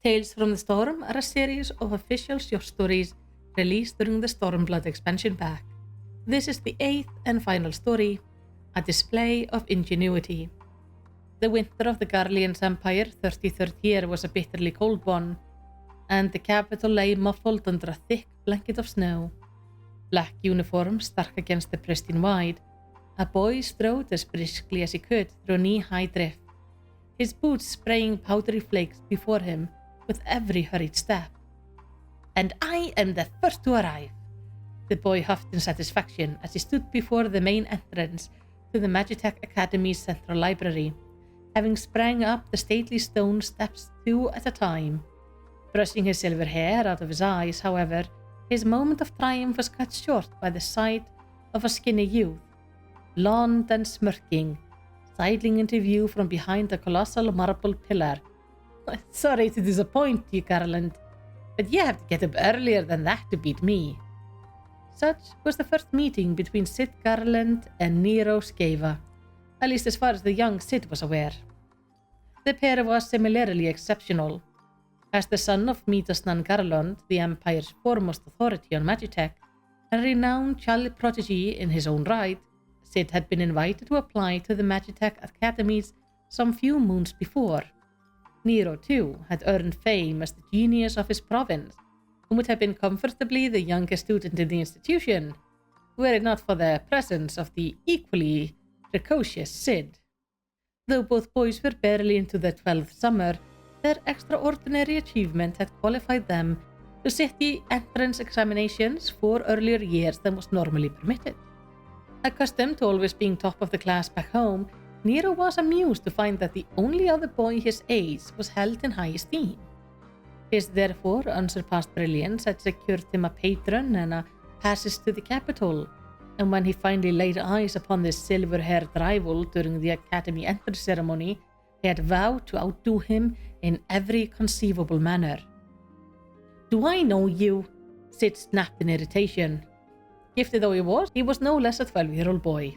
Tales from the Storm are a series of official short stories released during the Stormblood Expansion pack. This is the 8th and final story, a display of ingenuity. The winter of the Garlean's Empire 33rd year was a bitterly cold one, and the capital lay muffled under a thick blanket of snow. Black uniform stark against the pristine white, a boy strode as briskly as he could through knee-high drift, his boots spraying powdery flakes before him with every hurried step. "And I am the first to arrive," the boy huffed in satisfaction as he stood before the main entrance to the Magitech Academy's central library, having sprang up the stately stone steps 2 at a time. Brushing his silver hair out of his eyes, however, his moment of triumph was cut short by the sight of a skinny youth, blond and smirking, sidling into view from behind a colossal marble pillar. "Sorry to disappoint you, Garland, but you have to get up earlier than that to beat me." Such was the first meeting between Sid Garland and Nero Sceva, at least as far as the young Sid was aware. The pair was similarly exceptional. As the son of Midasnan Garland, the Empire's foremost authority on Magitech, and a renowned child prodigy in his own right, Sid had been invited to apply to the Magitech Academies some few moons before. Nero, too, had earned fame as the genius of his province, and would have been comfortably the youngest student in the institution, were it not for the presence of the equally precocious Sid. Though both boys were barely into their 12th summer, their extraordinary achievement had qualified them to sit the entrance examinations 4 earlier years than was normally permitted. Accustomed to always being top of the class back home, Nero was amused to find that the only other boy his age was held in high esteem. His therefore unsurpassed brilliance had secured him a patron and a passage to the capital, and when he finally laid eyes upon this silver-haired rival during the academy entrance ceremony, he had vowed to outdo him in every conceivable manner. "Do I know you?" Sid snapped in irritation. Gifted though he was no less a 12-year-old boy,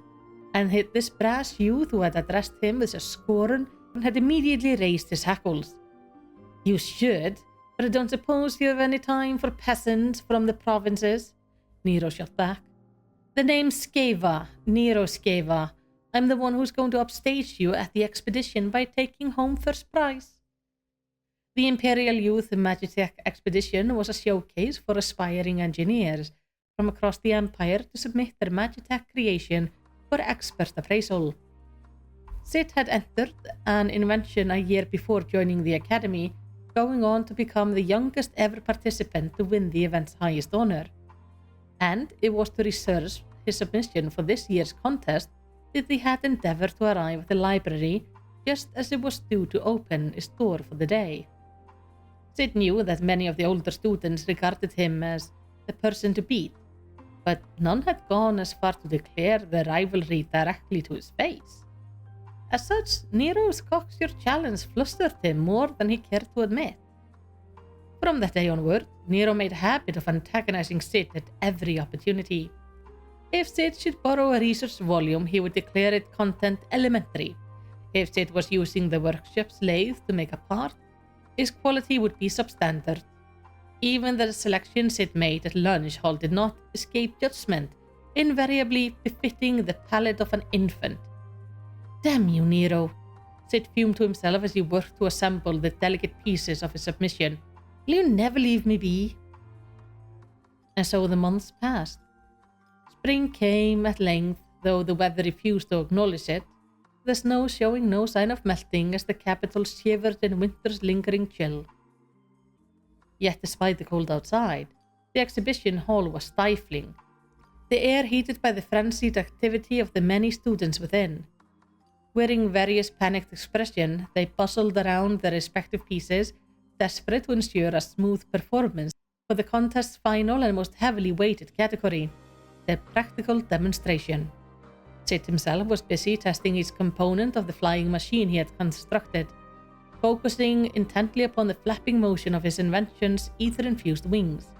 and this brass youth who had addressed him with a scorn had immediately raised his hackles. "You should, but I don't suppose you have any time for peasants from the provinces," Nero shot back. "The name's Sceva, Nero Sceva. I'm the one who's going to upstage you at the expedition by taking home first prize." The Imperial Youth Magitech Expedition was a showcase for aspiring engineers from across the Empire to submit their Magitech creation for expert appraisal. Sid had entered an invention a year before joining the Academy, going on to become the youngest ever participant to win the event's highest honor. And it was to research his submission for this year's contest that he had endeavored to arrive at the library just as it was due to open its door for the day. Sid knew that many of the older students regarded him as the person to beat, but none had gone as far to declare the rivalry directly to his face. As such, Nero's cocksure challenge flustered him more than he cared to admit. From that day onward, Nero made a habit of antagonizing Sid at every opportunity. If Sid should borrow a research volume, he would declare its content elementary. If Sid was using the workshop's lathe to make a part, its quality would be substandard. Even the selection Sid made at lunch hall did not escape judgment, invariably befitting the palate of an infant. "Damn you, Nero," Sid fumed to himself as he worked to assemble the delicate pieces of his submission. "Will you never leave me be?" And so the months passed. Spring came at length, though the weather refused to acknowledge it, the snow showing no sign of melting as the capital shivered in winter's lingering chill. Yet despite the cold outside, the exhibition hall was stifling, the air heated by the frenzied activity of the many students within. Wearing various panicked expression, they bustled around their respective pieces, desperate to ensure a smooth performance for the contest's final and most heavily weighted category, the practical demonstration. Sid himself was busy testing each component of the flying machine he had constructed, focusing intently upon the flapping motion of his invention's ether-infused wings.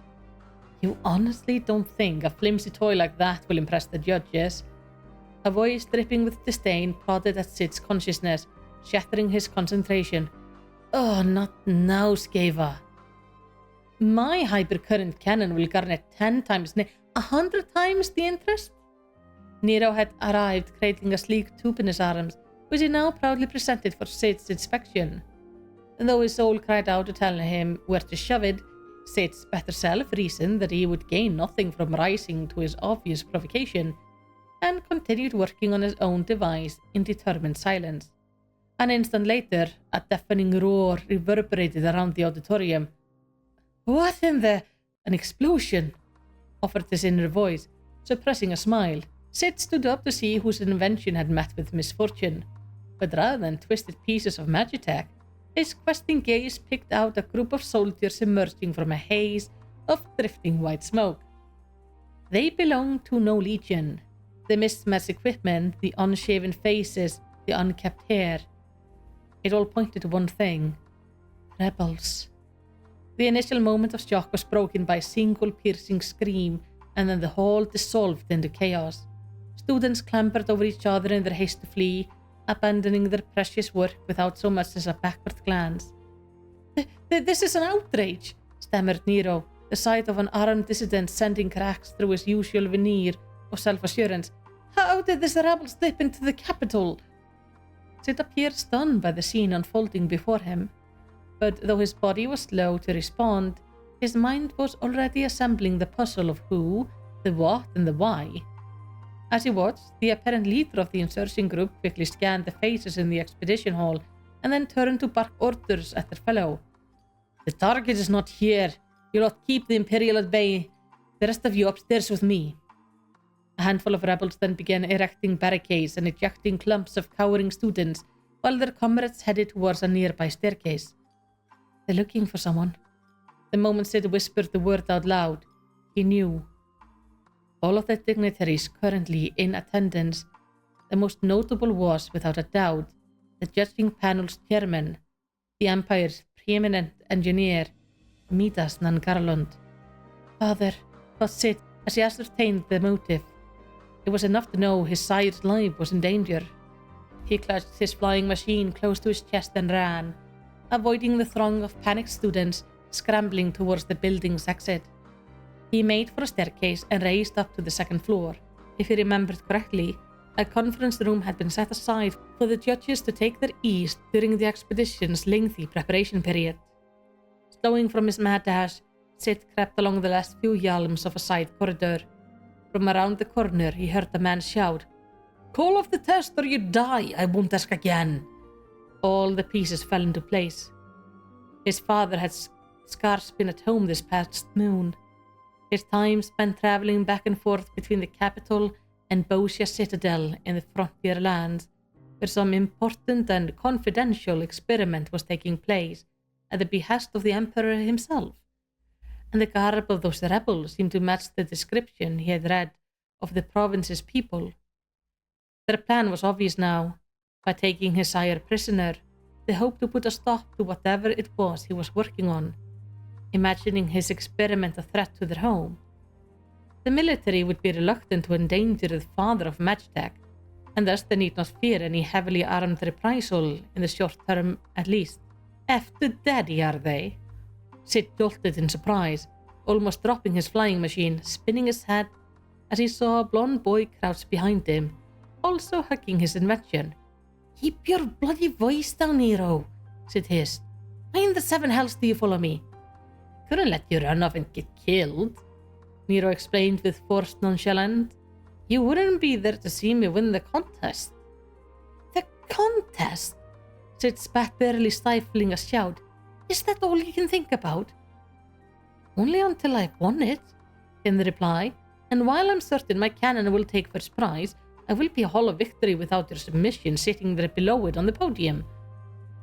"You honestly don't think a flimsy toy like that will impress the judges?" A voice dripping with disdain prodded at Sid's consciousness, shattering his concentration. Oh, not now, Skeva. My hypercurrent cannon will garner 10 times, nay, 100 times the interest. Nero had arrived, cradling a sleek tube in his arms, which he now proudly presented for Sid's inspection. And though his soul cried out to tell him where to shove it, Sid's better self reasoned that he would gain nothing from rising to his obvious provocation, and continued working on his own device in determined silence. An instant later, a deafening roar reverberated around the auditorium. "What in the—" An explosion, offered his inner voice, suppressing a smile. Sid stood up to see whose invention had met with misfortune, but rather than twisted pieces of magitech, his questing gaze picked out a group of soldiers emerging from a haze of drifting white smoke. They belonged to no legion. The mismatched equipment, the unshaven faces, the unkempt hair. It all pointed to one thing: rebels. The initial moment of shock was broken by a single piercing scream, and then the hall dissolved into chaos. Students clambered over each other in their haste to flee, abandoning their precious work without so much as a backward glance. This is an outrage, stammered Nero, the sight of an armed dissident sending cracks through his usual veneer of self-assurance. How did this rebel slip into the capital? Sid appeared stunned by the scene unfolding before him, but though his body was slow to respond, his mind was already assembling the puzzle of who, the what, and the why. As he watched, the apparent leader of the insurgent group quickly scanned the faces in the expedition hall and then turned to bark orders at their fellow. "The target is not here. You lot keep the Imperial at bay. The rest of you upstairs with me." A handful of rebels then began erecting barricades and ejecting clumps of cowering students, while their comrades headed towards a nearby staircase. "They're looking for someone." The moment Sid whispered the word out loud, he knew. All of the dignitaries currently in attendance, the most notable was, without a doubt, the judging panel's chairman, the Empire's preeminent engineer, Midas Nangarlund. Father, thought Sid as he ascertained the motive. It was enough to know his sire's life was in danger. He clutched his flying machine close to his chest and ran, avoiding the throng of panicked students scrambling towards the building's exit. He made for a staircase and raced up to the second floor. If he remembered correctly, a conference room had been set aside for the judges to take their ease during the expedition's lengthy preparation period. Slowing from his mad dash, Sid crept along the last few yalms of a side corridor. From around the corner, he heard a man shout, "Call off the test or you die, I won't ask again." All the pieces fell into place. His father had scarce been at home this past moon. His time spent traveling back and forth between the capital and Bosia Citadel in the frontier lands, where some important and confidential experiment was taking place at the behest of the Emperor himself. And the garb of those rebels seemed to match the description he had read of the province's people. Their plan was obvious now. By taking his sire prisoner, they hoped to put a stop to whatever it was he was working on, imagining his experiment a threat to their home. The military would be reluctant to endanger the father of Magitech, and thus they need not fear any heavily armed reprisal in the short term at least. After daddy, are they? Sid jolted in surprise, almost dropping his flying machine, spinning his head as he saw a blond boy crouch behind him, also hugging his invention. "Keep your bloody voice down, Nero," Sid hissed. "Why in the seven hells do you follow me?" "Couldn't let you run off and get killed," Nero explained with forced nonchalance. "You wouldn't be there to see me win the contest." "The contest?" Sid spat, barely stifling a shout. "Is that all you can think about?" "Only until I've won it," came the reply. "And while I'm certain my cannon will take first prize, I will be a hollow victory without your submission sitting there below it on the podium."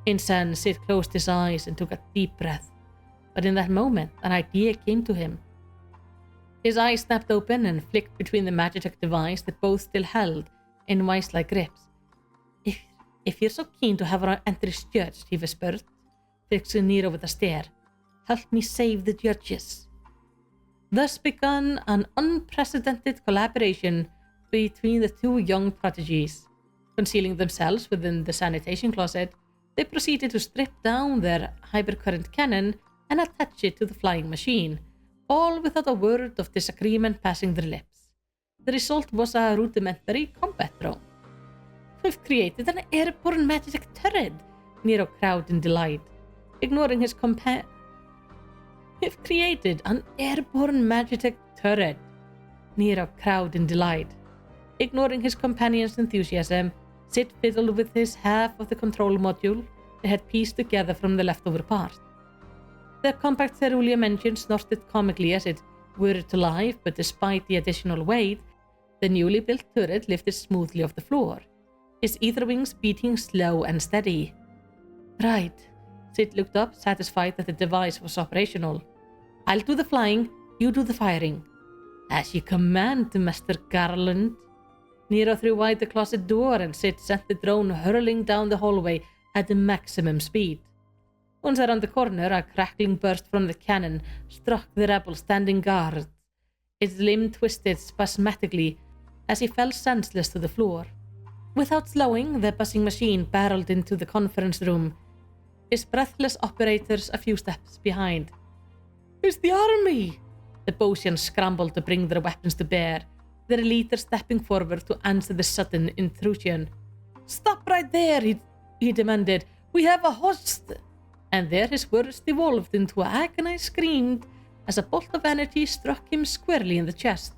Insane, Sid closed his eyes and took a deep breath. But in that moment, an idea came to him. His eyes snapped open and flicked between the Magitech device that both still held in vice-like grips. If you're so keen to have our entries judged," he whispered, fixing Nero with a stare, "help me save the judges." Thus began an unprecedented collaboration between the two young prodigies. Concealing themselves within the sanitation closet, They proceeded to strip down their hypercurrent cannon and attach it to the flying machine, all without a word of disagreement passing their lips. The result was a rudimentary combat drone. "We've created an airborne magic turret," Nero crowed in delight, ignoring his "We've created an airborne magic turret," Nero crowed in delight. Ignoring his companion's enthusiasm, Sid fiddled with his half of the control module they had pieced together from the leftover part. The compact cerulean engine snorted comically as it whirred to life, but despite the additional weight, the newly built turret lifted smoothly off the floor, its ether wings beating slow and steady. "Right." Sid looked up, satisfied that the device was operational. "I'll do the flying, you do the firing." "As you command, Master Garland." Nero threw wide the closet door and Sid sent the drone hurling down the hallway at the maximum speed. Once around the corner, a crackling burst from the cannon struck the rebel standing guard. Its limb twisted spasmodically as he fell senseless to the floor. Without slowing, the buzzing machine barreled into the conference room, its breathless operators a few steps behind. "It's the army!" The Bosians scrambled to bring their weapons to bear, their leader stepping forward to answer the sudden intrusion. "Stop right there," he demanded. "We have a host!" And there his words devolved into an agonized scream as a bolt of energy struck him squarely in the chest.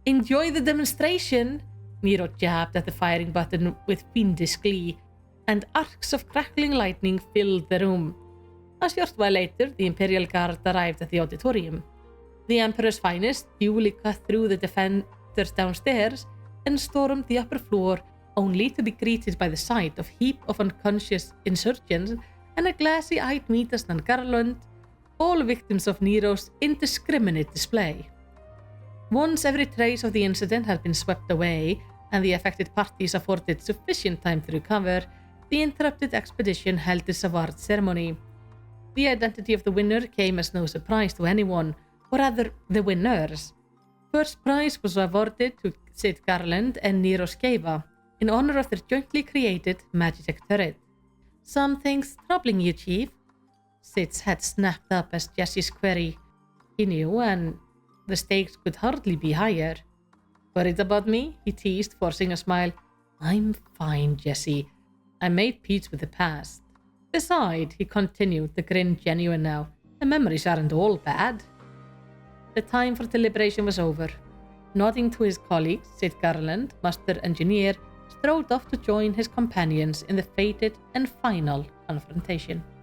"Enjoy the demonstration!" Nero jabbed at the firing button with fiendish glee, and arcs of crackling lightning filled the room. A short while later, the Imperial Guard arrived at the auditorium. The Emperor's finest duly cut through the defenders downstairs and stormed the upper floor, only to be greeted by the sight of a heap of unconscious insurgents and a glassy-eyed Midas and Garland, all victims of Nero's indiscriminate display. Once every trace of the incident had been swept away, and the affected parties afforded sufficient time to recover, the interrupted expedition held its award ceremony. The identity of the winner came as no surprise to anyone, or rather the winners. First prize was awarded to Sid Garland and Nero Sceva in honor of their jointly created magic turret. "Something's troubling you, Chief?" Sid's head snapped up as Jesse's query. He knew, and the stakes could hardly be higher. "Worried about me?" he teased, forcing a smile. "I'm fine, Jesse. I made peace with the past. Besides," he continued, the grin genuine now, "the memories aren't all bad." The time for deliberation was over. Nodding to his colleagues, Sid Garland, Master Engineer, strode off to join his companions in the fated and final confrontation.